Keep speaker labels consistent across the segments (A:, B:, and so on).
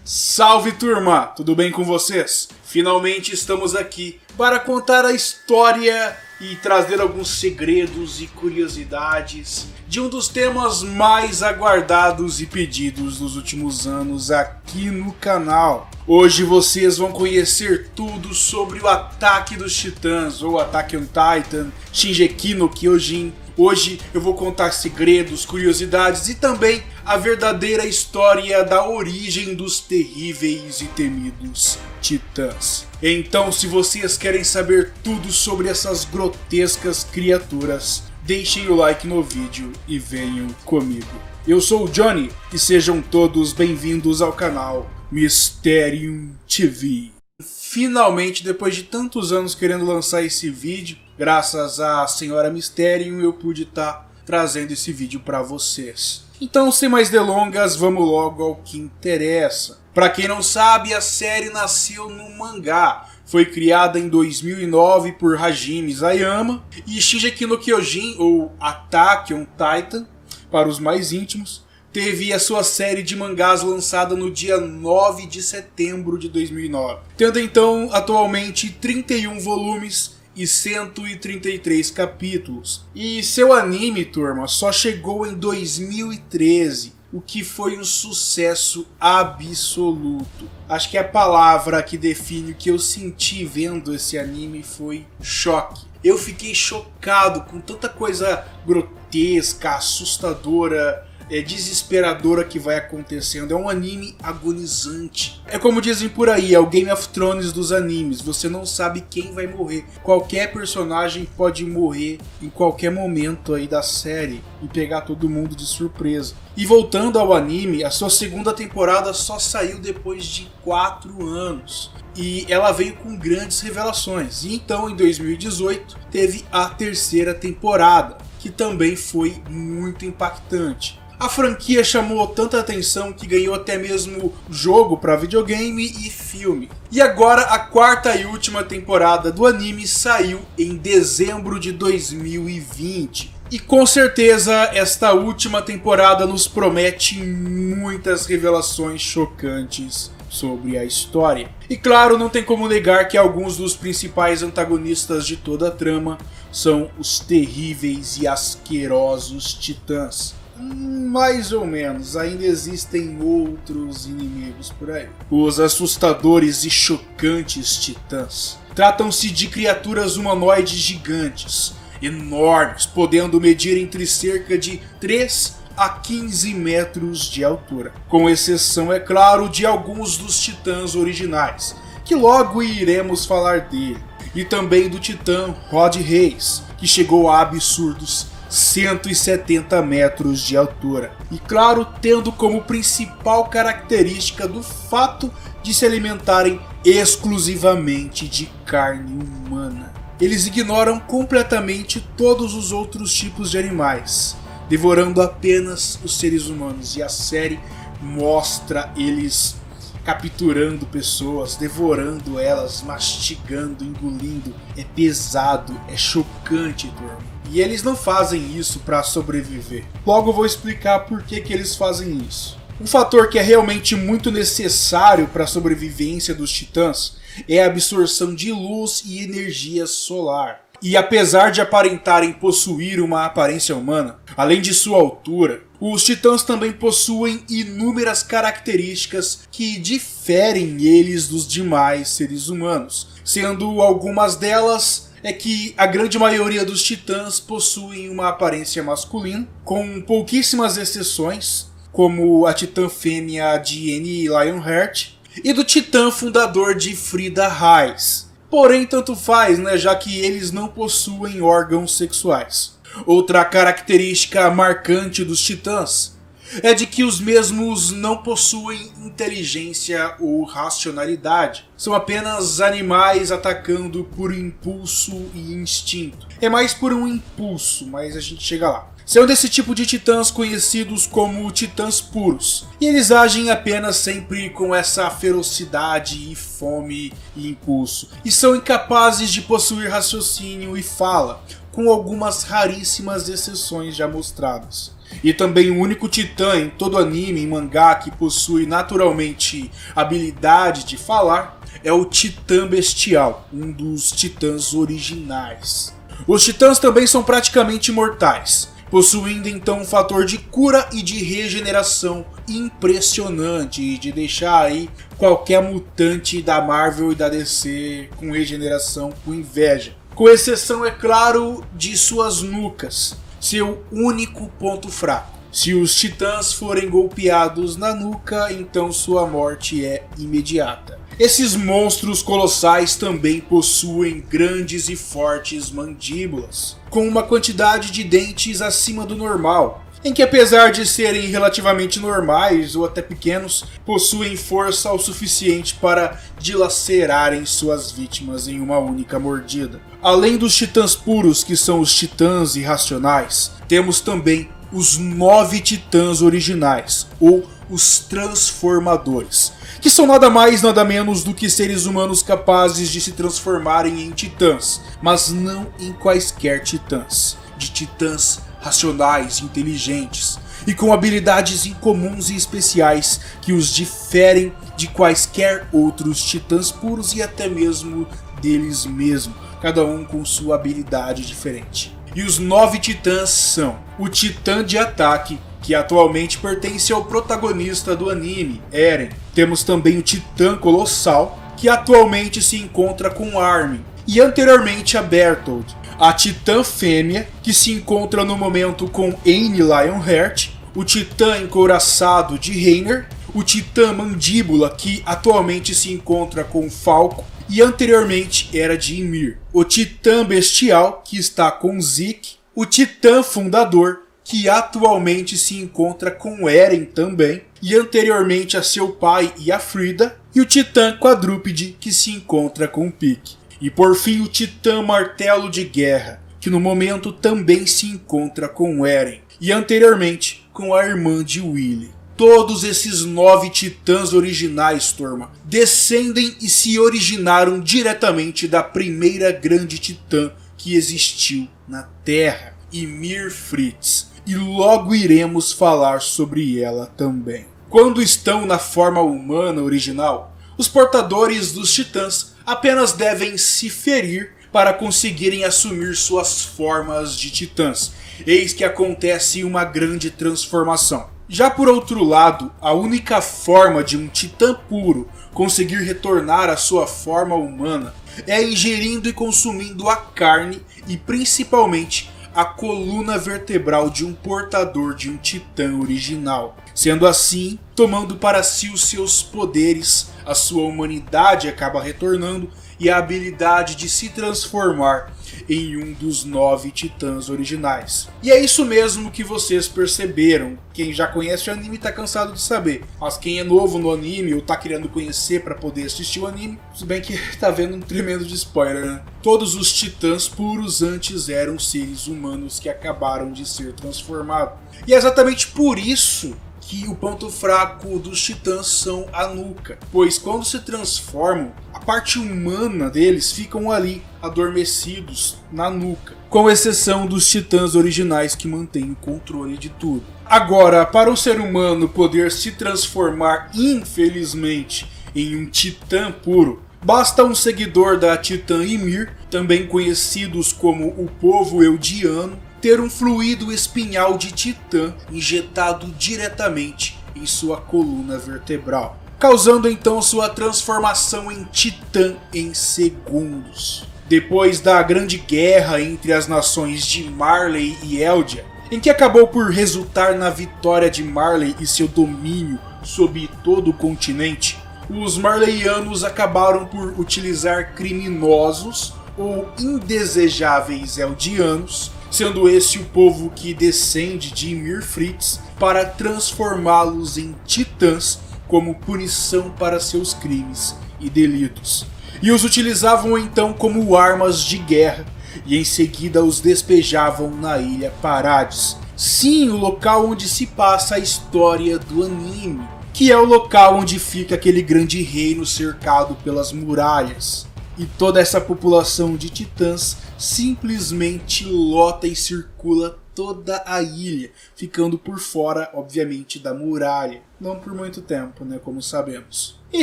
A: Salve turma, tudo bem com vocês? Finalmente estamos aqui para contar a história e trazer alguns segredos e curiosidades de um dos temas mais aguardados e pedidos nos últimos anos aqui no canal. Hoje vocês vão conhecer tudo sobre o Ataque dos Titãs, ou Attack on Titan, Shingeki no Kyojin. Hoje eu vou contar segredos, curiosidades e também a verdadeira história da origem dos terríveis e temidos Titãs. Então, se vocês querem saber tudo sobre essas grotescas criaturas, deixem o like no vídeo e venham comigo. Eu sou o Johnny e sejam todos bem-vindos ao canal Mysterium TV. Finalmente, depois de tantos anos querendo lançar esse vídeo, graças à Senhora Mysterium, eu pude estar trazendo esse vídeo para vocês. Então, sem mais delongas, vamos logo ao que interessa. Para quem não sabe, a série nasceu no mangá. Foi criada em 2009 por Hajime Isayama, e Shingeki no Kyojin, ou Attack on Titan, para os mais íntimos, teve a sua série de mangás lançada no dia 9 de setembro de 2009, tendo então atualmente 31 volumes e 133 capítulos. E seu anime, turma, só chegou em 2013, o que foi um sucesso absoluto. Acho que a palavra que define o que eu senti vendo esse anime foi choque. Eu fiquei chocado com tanta coisa grotesca, assustadora, desesperadora que vai acontecendo. É um anime agonizante. É como dizem por aí, é o Game of Thrones dos animes. Você não sabe quem vai morrer. Qualquer personagem pode morrer em qualquer momento aí da série e pegar todo mundo de surpresa. E voltando ao anime, a sua segunda temporada só saiu depois de 4 anos. E ela veio com grandes revelações. E então, em 2018, teve a terceira temporada, que também foi muito impactante. A franquia chamou tanta atenção que ganhou até mesmo jogo para videogame e filme. E agora a quarta e última temporada do anime saiu em dezembro de 2020. E com certeza esta última temporada nos promete muitas revelações chocantes sobre a história. E claro, não tem como negar que alguns dos principais antagonistas de toda a trama são os terríveis e asquerosos Titãs. Mais ou menos, ainda existem outros inimigos por aí. Os assustadores e chocantes Titãs tratam-se de criaturas humanoides gigantes, enormes, podendo medir entre cerca de 3 a 15 metros de altura. Com exceção, é claro, de alguns dos Titãs originais, que logo iremos falar dele. E também do Titã Rod Reis, que chegou a absurdos 170 metros de altura. E claro, tendo como principal característica do fato de se alimentarem exclusivamente de carne humana. Eles ignoram completamente todos os outros tipos de animais, devorando apenas os seres humanos. E a série mostra eles capturando pessoas, devorando elas, mastigando, engolindo. É pesado, é chocante, turma. E eles não fazem isso para sobreviver. Logo vou explicar por que eles fazem isso. Um fator que é realmente muito necessário para a sobrevivência dos Titãs é a absorção de luz e energia solar. E apesar de aparentarem possuir uma aparência humana, além de sua altura, os Titãs também possuem inúmeras características que diferem eles dos demais seres humanos, sendo algumas delas é que a grande maioria dos Titãs possuem uma aparência masculina, com pouquíssimas exceções, como a Titã fêmea de Annie Lionheart e do Titã fundador de Frida Reis. Porém, tanto faz, né, já que eles não possuem órgãos sexuais. Outra característica marcante dos Titãs é de que os mesmos não possuem inteligência ou racionalidade. São apenas animais atacando por impulso e instinto. É mais por um impulso, mas a gente chega lá. São desse tipo de titãs conhecidos como titãs puros, e eles agem apenas sempre com essa ferocidade e fome e impulso, e são incapazes de possuir raciocínio e fala, com algumas raríssimas exceções já mostradas. e também o único titã em todo anime e mangá que possui naturalmente habilidade de falar, é o Titã Bestial, um dos titãs originais. Os titãs também são praticamente imortais, possuindo então um fator de cura e de regeneração impressionante e de deixar aí qualquer mutante da Marvel e da DC com regeneração com inveja. Com exceção, é claro, de suas nucas, seu único ponto fraco. Se os titãs forem golpeados na nuca, então sua morte é imediata. Esses monstros colossais também possuem grandes e fortes mandíbulas, com uma quantidade de dentes acima do normal, em que apesar de serem relativamente normais ou até pequenos, possuem força o suficiente para dilacerarem suas vítimas em uma única mordida. Além dos titãs puros, que são os titãs irracionais, temos também os 9 titãs originais, ou os transformadores, que são nada mais nada menos do que seres humanos capazes de se transformarem em titãs, mas não em quaisquer titãs, de titãs racionais, inteligentes e com habilidades incomuns e especiais que os diferem de quaisquer outros titãs puros e até mesmo deles mesmos, cada um com sua habilidade diferente. E os 9 titãs são o Titã de Ataque, que atualmente pertence ao protagonista do anime, Eren. Temos também o Titã Colossal, que atualmente se encontra com Armin, e anteriormente a Bertold. A Titã Fêmea, que se encontra no momento com Anne Lionheart, o Titã Encouraçado de Reiner, o Titã Mandíbula, que atualmente se encontra com Falco, e anteriormente era de Ymir. O Titã Bestial, que está com Zeke, o Titã Fundador, que atualmente se encontra com Eren também, e anteriormente a seu pai e a Frida, e o Titã Quadrúpede, que se encontra com Pieck. E por fim o Titã Martelo de Guerra, que no momento também se encontra com Eren, e anteriormente com a irmã de Willy. Todos esses 9 titãs originais, turma, descendem e se originaram diretamente da primeira grande titã que existiu na Terra, Ymir Fritz, e logo iremos falar sobre ela também. Quando estão na forma humana original, os portadores dos titãs apenas devem se ferir para conseguirem assumir suas formas de titãs. Eis que acontece uma grande transformação. Já por outro lado, a única forma de um titã puro conseguir retornar à sua forma humana é ingerindo e consumindo a carne e principalmente a coluna vertebral de um portador de um titã original. Sendo assim, tomando para si os seus poderes, a sua humanidade acaba retornando e a habilidade de se transformar em um dos 9 titãs originais. E é isso mesmo que vocês perceberam. Quem já conhece o anime tá cansado de saber, mas quem é novo no anime ou tá querendo conhecer para poder assistir o anime, se bem que tá vendo um tremendo de spoiler, né? Todos os titãs puros antes eram seres humanos que acabaram de ser transformados. E é exatamente por isso que o ponto fraco dos titãs são a nuca, pois quando se transformam, a parte humana deles ficam ali, adormecidos na nuca, com exceção dos titãs originais que mantêm o controle de tudo. Agora, para o ser humano poder se transformar, infelizmente, em um titã puro, basta um seguidor da Titã Ymir, também conhecidos como o povo Eldiano, ter um fluido espinhal de titã injetado diretamente em sua coluna vertebral, causando então sua transformação em titã em segundos. Depois da grande guerra entre as nações de Marley e Eldia, em que acabou por resultar na vitória de Marley e seu domínio sobre todo o continente, os Marleyanos acabaram por utilizar criminosos ou indesejáveis Eldianos, sendo esse o povo que descende de Ymir Fritz, para transformá-los em titãs como punição para seus crimes e delitos. E os utilizavam então como armas de guerra e em seguida os despejavam na ilha Parades. Sim, o local onde se passa a história do anime, que é o local onde fica aquele grande reino cercado pelas muralhas. E toda essa população de titãs simplesmente lota e circula toda a ilha, ficando por fora, obviamente, da muralha. Não por muito tempo, né, como sabemos. E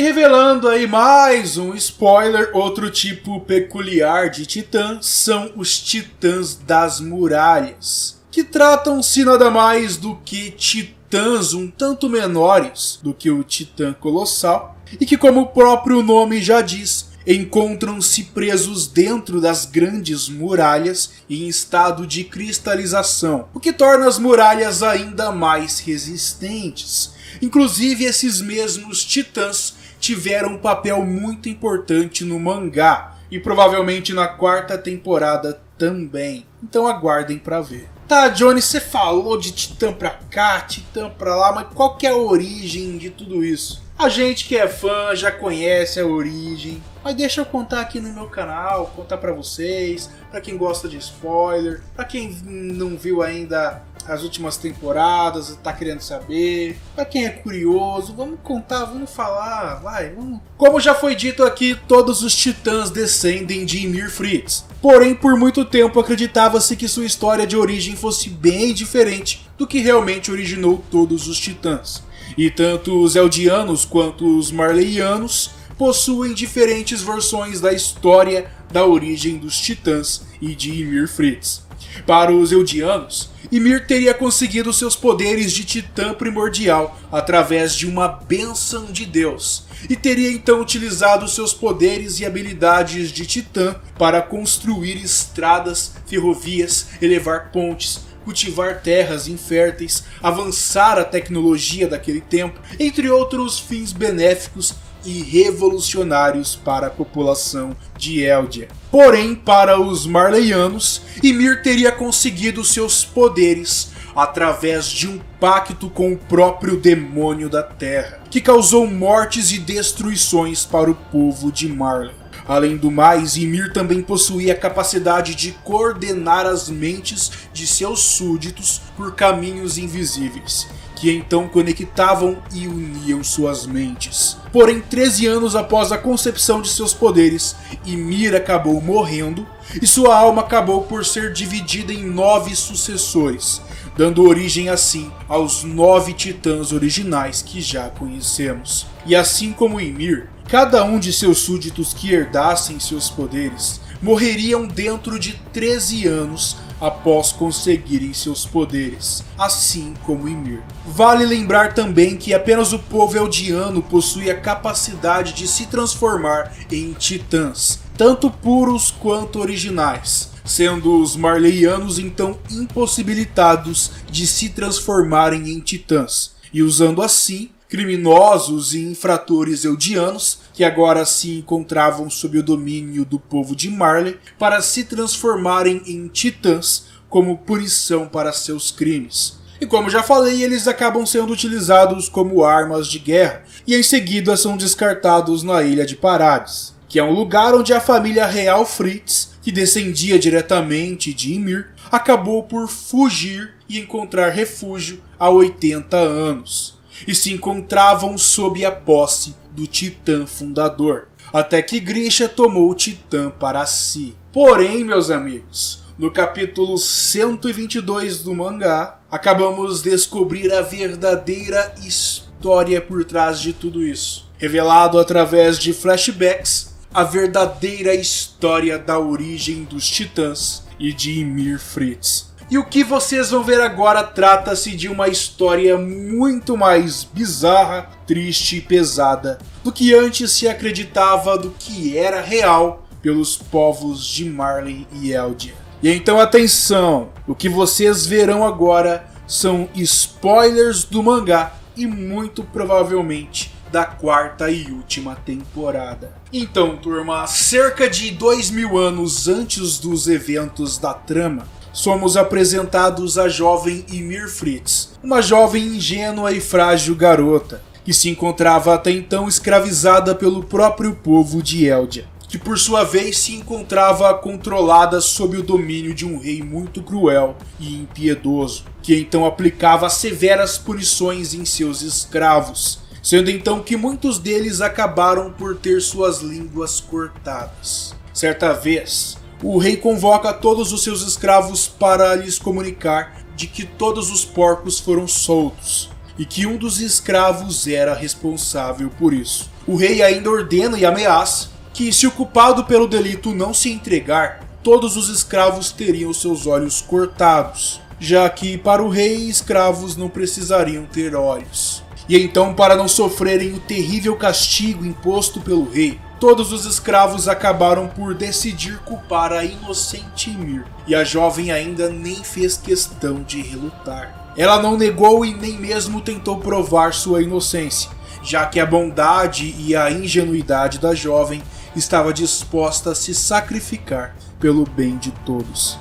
A: revelando aí mais um spoiler, outro tipo peculiar de titã são os titãs das muralhas, que tratam-se nada mais do que titãs um tanto menores do que o titã colossal, e que, como o próprio nome já diz, encontram-se presos dentro das grandes muralhas em estado de cristalização, o que torna as muralhas ainda mais resistentes. Inclusive, esses mesmos titãs tiveram um papel muito importante no mangá, e provavelmente na 4ª temporada também. Então aguardem pra ver. Tá, Johnny, você falou de titã pra cá, titã pra lá, mas qual que é a origem de tudo isso? A gente que é fã já conhece a origem, mas deixa eu contar aqui no meu canal, contar pra vocês, pra quem gosta de spoiler, pra quem não viu ainda as últimas temporadas, tá querendo saber, pra quem é curioso, vamos contar, vamos falar, vai, vamos. Como já foi dito aqui, todos os titãs descendem de Ymir Fritz. Porém, por muito tempo acreditava-se que sua história de origem fosse bem diferente do que realmente originou todos os titãs. E tanto os Eldianos quanto os Marleyanos possuem diferentes versões da história da origem dos titãs e de Ymir Fritz. Para os Eldianos, Ymir teria conseguido seus poderes de titã primordial através de uma bênção de Deus, e teria então utilizado seus poderes e habilidades de titã para construir estradas, ferrovias, elevar pontes, cultivar terras inférteis, avançar a tecnologia daquele tempo, entre outros fins benéficos e revolucionários para a população de Eldia. Porém, para os Marleyanos, Ymir teria conseguido seus poderes através de um pacto com o próprio demônio da Terra, que causou mortes e destruições para o povo de Marley. Além do mais, Ymir também possuía a capacidade de coordenar as mentes de seus súditos por caminhos invisíveis, que então conectavam e uniam suas mentes. Porém, 13 anos após a concepção de seus poderes, Ymir acabou morrendo e sua alma acabou por ser dividida em 9 sucessores, dando origem assim aos 9 titãs originais que já conhecemos. E assim como Ymir, cada um de seus súditos que herdassem seus poderes morreriam dentro de 13 anos após conseguirem seus poderes, assim como Ymir. Vale lembrar também que apenas o povo eldiano possui a capacidade de se transformar em titãs, tanto puros quanto originais, sendo os Marleyanos então impossibilitados de se transformarem em titãs, e usando assim criminosos e infratores eldianos, que agora se encontravam sob o domínio do povo de Marley, para se transformarem em titãs como punição para seus crimes. E como já falei, eles acabam sendo utilizados como armas de guerra, e em seguida são descartados na Ilha de Parades, que é um lugar onde a família real Fritz, que descendia diretamente de Ymir, acabou por fugir e encontrar refúgio há 80 anos. E se encontravam sob a posse do Titã Fundador, até que Grisha tomou o Titã para si. Porém, meus amigos, no capítulo 122 do mangá, acabamos de descobrir a verdadeira história por trás de tudo isso. Revelado através de flashbacks, a verdadeira história da origem dos Titãs e de Ymir Fritz. E o que vocês vão ver agora trata-se de uma história muito mais bizarra, triste e pesada do que antes se acreditava do que era real pelos povos de Marley e Eldia. E então atenção, o que vocês verão agora são spoilers do mangá e muito provavelmente da 4ª e última temporada. Então, turma, cerca de 2000 anos antes dos eventos da trama, somos apresentados a jovem Ymir Fritz, uma jovem ingênua e frágil garota, que se encontrava até então escravizada pelo próprio povo de Eldia, que por sua vez se encontrava controlada sob o domínio de um rei muito cruel e impiedoso, que então aplicava severas punições em seus escravos, sendo então que muitos deles acabaram por ter suas línguas cortadas. Certa vez, o rei convoca todos os seus escravos para lhes comunicar de que todos os porcos foram soltos e que um dos escravos era responsável por isso. O rei ainda ordena e ameaça que, se o culpado pelo delito não se entregar, todos os escravos teriam seus olhos cortados, já que para o rei escravos não precisariam ter olhos. E então, para não sofrerem o terrível castigo imposto pelo rei, todos os escravos acabaram por decidir culpar a inocente Ymir, e a jovem ainda nem fez questão de relutar. Ela não negou e nem mesmo tentou provar sua inocência, já que a bondade e a ingenuidade da jovem estava disposta a se sacrificar pelo bem de todos.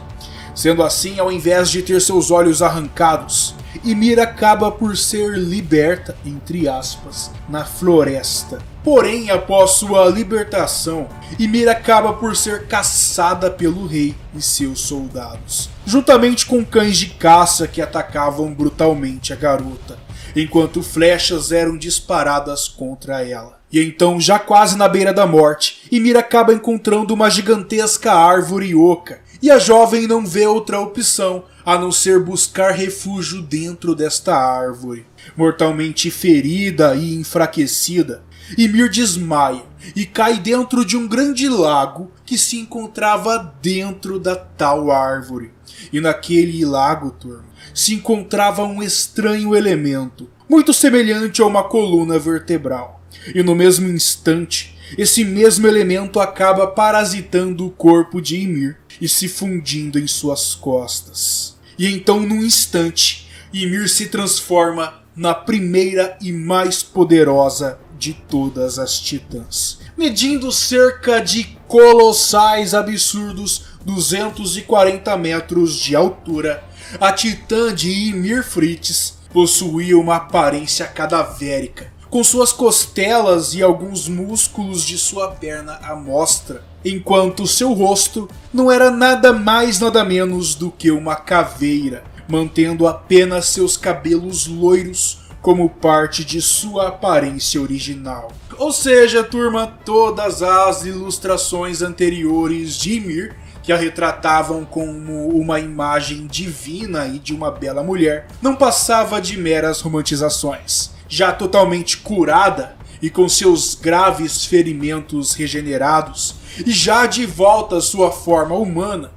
A: Sendo assim, ao invés de ter seus olhos arrancados, Ymir acaba por ser liberta, entre aspas, na floresta. Porém, após sua libertação, Ymir acaba por ser caçada pelo rei e seus soldados, juntamente com cães de caça que atacavam brutalmente a garota, enquanto flechas eram disparadas contra ela. E então, já quase na beira da morte, Ymir acaba encontrando uma gigantesca árvore oca, e a jovem não vê outra opção a não ser buscar refúgio dentro desta árvore. Mortalmente ferida e enfraquecida, Ymir desmaia e cai dentro de um grande lago que se encontrava dentro da tal árvore. E naquele lago, turma, se encontrava um estranho elemento, muito semelhante a uma coluna vertebral. E no mesmo instante, esse mesmo elemento acaba parasitando o corpo de Ymir e se fundindo em suas costas. E então, num instante, Ymir se transforma na primeira e mais poderosa de todas as titãs. Medindo cerca de colossais absurdos 240 metros de altura, a titã de Ymir Fritz possuía uma aparência cadavérica, com suas costelas e alguns músculos de sua perna à mostra, enquanto seu rosto não era nada mais nada menos do que uma caveira, mantendo apenas seus cabelos loiros como parte de sua aparência original. Ou seja, turma, todas as ilustrações anteriores de Ymir, que a retratavam como uma imagem divina e de uma bela mulher, não passava de meras romantizações. Já totalmente curada e com seus graves ferimentos regenerados, e já de volta à sua forma humana,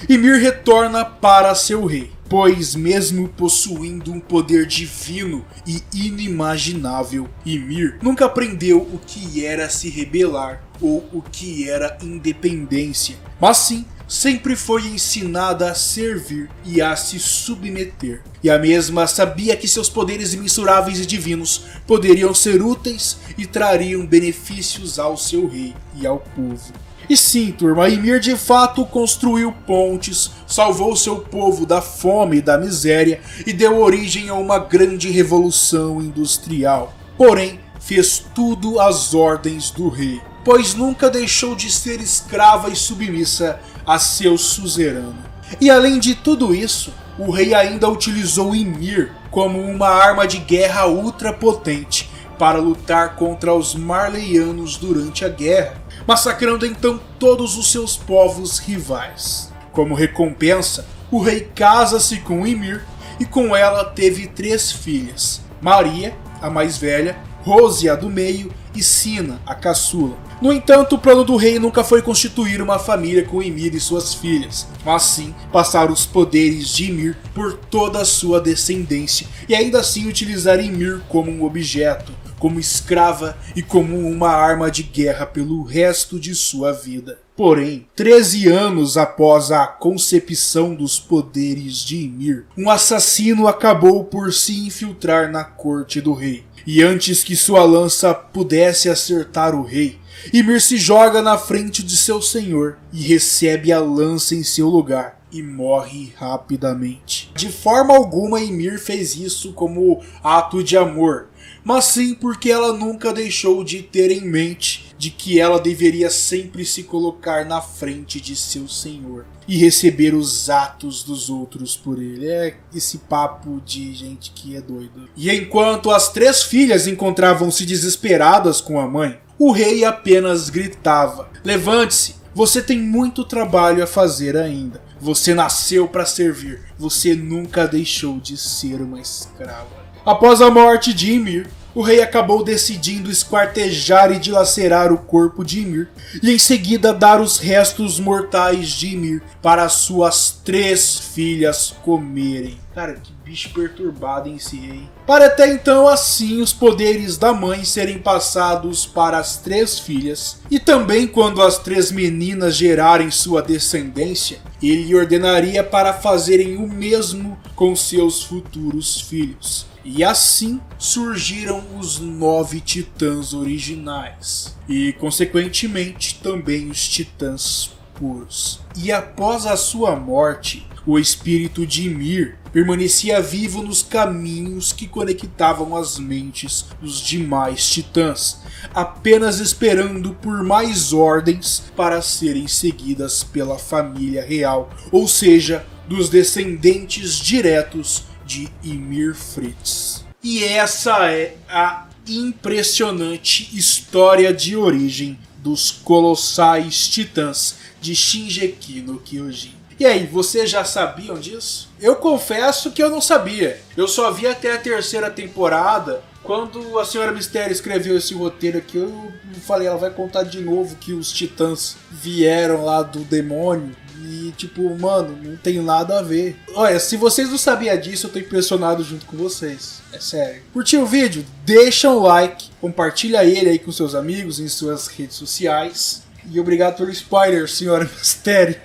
A: Ymir retorna para seu rei, pois mesmo possuindo um poder divino e inimaginável, Ymir nunca aprendeu o que era se rebelar ou o que era independência, mas sim sempre foi ensinada a servir e a se submeter. E a mesma sabia que seus poderes imensuráveis e divinos poderiam ser úteis e trariam benefícios ao seu rei e ao povo. E sim, turma, Ymir de fato construiu pontes, salvou seu povo da fome e da miséria e deu origem a uma grande revolução industrial. Porém, fez tudo às ordens do rei, pois nunca deixou de ser escrava e submissa a seu suzerano. E além de tudo isso, o rei ainda utilizou Ymir como uma arma de guerra ultra potente para lutar contra os Marleyanos durante a guerra, massacrando então todos os seus povos rivais. Como recompensa, o rei casa-se com Ymir e com ela teve 3 filhas: Maria, a mais velha, Rose, a do meio, e Sina, a caçula. No entanto, o plano do rei nunca foi constituir uma família com Ymir e suas filhas, mas sim passar os poderes de Ymir por toda a sua descendência e ainda assim utilizar Ymir como um objeto, como escrava e como uma arma de guerra pelo resto de sua vida. Porém, 13 anos após a concepção dos poderes de Ymir, um assassino acabou por se infiltrar na corte do rei. E antes que sua lança pudesse acertar o rei, Ymir se joga na frente de seu senhor e recebe a lança em seu lugar e morre rapidamente. De forma alguma Ymir fez isso como ato de amor, mas sim porque ela nunca deixou de ter em mente de que ela deveria sempre se colocar na frente de seu senhor e receber os atos dos outros por ele. É esse papo de gente que é doido. E enquanto as 3 filhas encontravam-se desesperadas com a mãe, o rei apenas gritava: "Levante-se, você tem muito trabalho a fazer ainda. Você nasceu para servir. Você nunca deixou de ser uma escrava. Após a morte de Ymir, o rei acabou decidindo esquartejar e dilacerar o corpo de Ymir e em seguida dar os restos mortais de Ymir para suas 3 filhas comerem. Cara, que bicho perturbado em si, hein? Para até então assim os poderes da mãe serem passados para as 3 filhas e também quando as 3 meninas gerarem sua descendência, ele ordenaria para fazerem o mesmo com seus futuros filhos. E assim surgiram os 9 titãs originais e, consequentemente, também os titãs puros. E após a sua morte, o espírito de Ymir permanecia vivo nos caminhos que conectavam as mentes dos demais titãs, apenas esperando por mais ordens para serem seguidas pela família real, ou seja, dos descendentes diretos de Ymir Fritz. E essa é a impressionante história de origem dos colossais titãs de Shingeki no Kyojin. E aí, vocês já sabiam disso? Eu confesso que eu não sabia. Eu só vi até a 3ª temporada. Quando a Senhora Mistério escreveu esse roteiro aqui, eu falei, ela vai contar de novo que os titãs vieram lá do demônio. E tipo, mano, não tem nada a ver. Olha, se vocês não sabiam disso, eu tô impressionado junto com vocês. É sério. Curtiu o vídeo? Deixa um like, compartilha ele aí com seus amigos em suas redes sociais. E obrigado pelo spoiler, Senhora Mistério.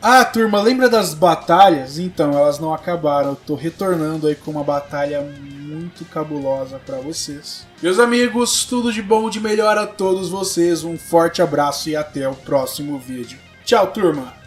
A: Ah, turma, lembra das batalhas? Então, elas não acabaram. Eu tô retornando aí com uma batalha muito cabulosa pra vocês. Meus amigos, tudo de bom, de melhor a todos vocês. Um forte abraço e até o próximo vídeo. Tchau, turma!